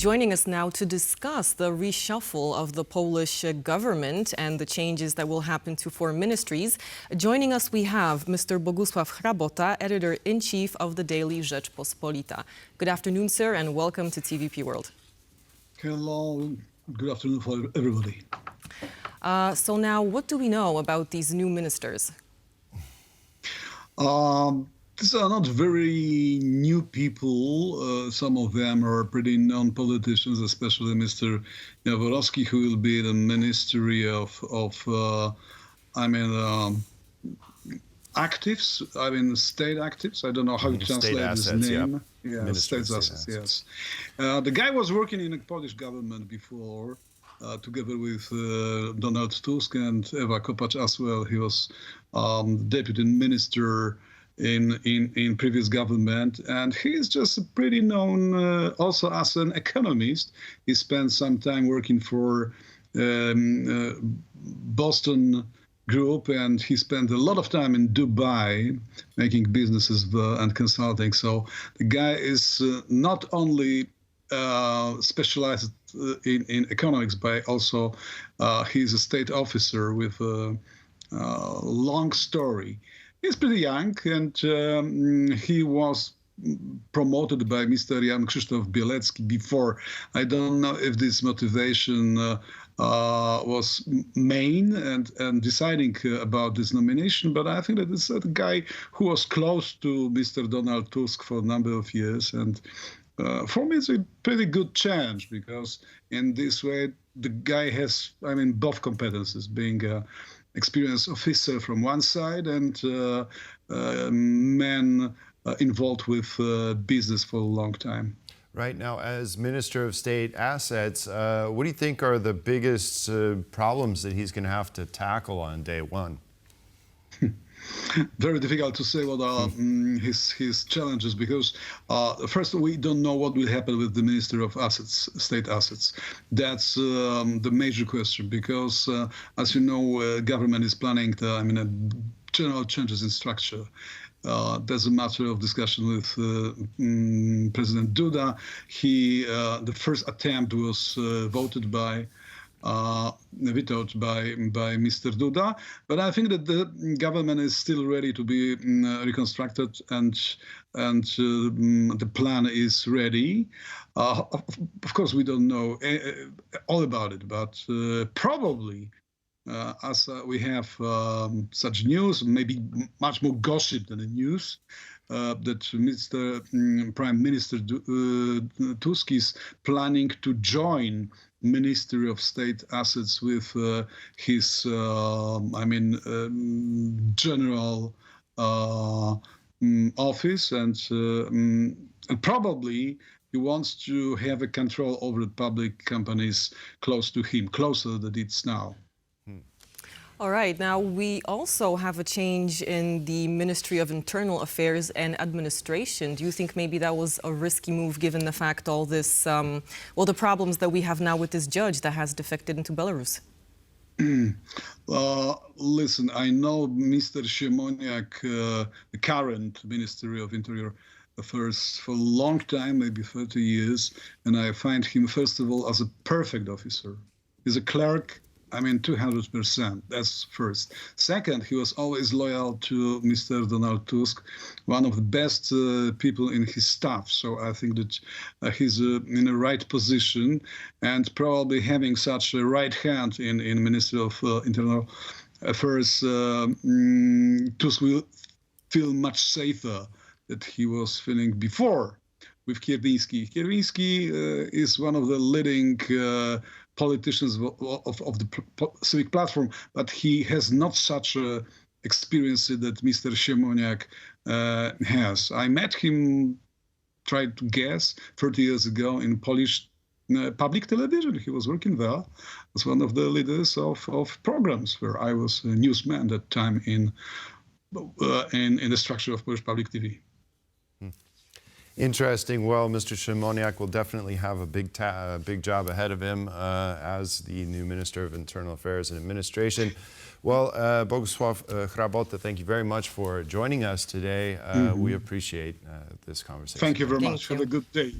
Joining us now to discuss the reshuffle of the Polish government and the changes that will happen to foreign ministries. Joining us we have Mr. Bogusław Chrabota, editor-in-chief of the daily Rzeczpospolita. Good afternoon, sir, and welcome to TVP World. Hello, good afternoon for everybody. So now, what do we know about these new ministers? These are not very new people. Some of them are pretty known politicians, especially Mr. Jaworowski, who will be the Ministry of actives, state actives. I don't know how you translate his name. Yeah, state assets, yes. The guy was working in a Polish government before, together with Donald Tusk and Ewa Kopacz as well. He was deputy minister in previous government, and he is just pretty known also as an economist. He spent some time working for Boston Group, and he spent a lot of time in Dubai making businesses and consulting. So the guy is not only specialized in economics, but also he's a state officer with a long story. He's pretty young, and he was promoted by Mr. Jan Krzysztof Bielecki before. I don't know if this motivation was main and deciding about this nomination, but I think that it's a guy who was close to Mr. Donald Tusk for a number of years, and for me it's a pretty good change, because in this way the guy has, both competences, being a experienced officer from one side and man involved with business for a long time. Right now, as Minister of State Assets, what do you think are the biggest problems that he's going to have to tackle on day one? Very difficult to say what are his challenges, because first, we don't know what will happen with the Minister of Assets, State Assets. That's the major question, because as you know, government is planning general changes in structure. That's a matter of discussion with President Duda. The first attempt was vetoed by Mr. Duda, but I think that the government is still ready to be reconstructed, and the plan is ready. Of course, we don't know all about it, but probably as we have such news, maybe much more gossip than the news, that Mr. Prime Minister Tusk is planning to join Ministry of State Assets with his, general office, and probably he wants to have a control over the public companies close to him, closer than it's now. All right, now we also have a change in the Ministry of Internal Affairs and Administration. Do you think maybe that was a risky move, given the fact all this, the problems that we have now with this judge that has defected into Belarus? Listen, I know Mr. Siemoniak, the current Ministry of Interior Affairs, for a long time, maybe 30 years, and I find him, first of all, as a perfect officer. He's a clerk. 200%. That's first. Second, he was always loyal to Mr. Donald Tusk, one of the best people in his staff. So I think that he's in the right position, and probably having such a right hand in Ministry of Internal Affairs, Tusk will feel much safer than he was feeling before with Kierwiński. Kierwiński is one of the leading politicians of the civic platform, but he has not such a experience that Mr. Siemoniak has. I met him, tried to guess, 30 years ago in Polish public television. He was working there as one of the leaders of programs, where I was a newsman at that time in the structure of Polish public TV. Interesting. Well, Mr. Siemoniak will definitely have a big job ahead of him as the new Minister of Internal Affairs and Administration. Well, Bogusław Chrabota, thank you very much for joining us today. We appreciate this conversation. Thank you very much. Have a good day.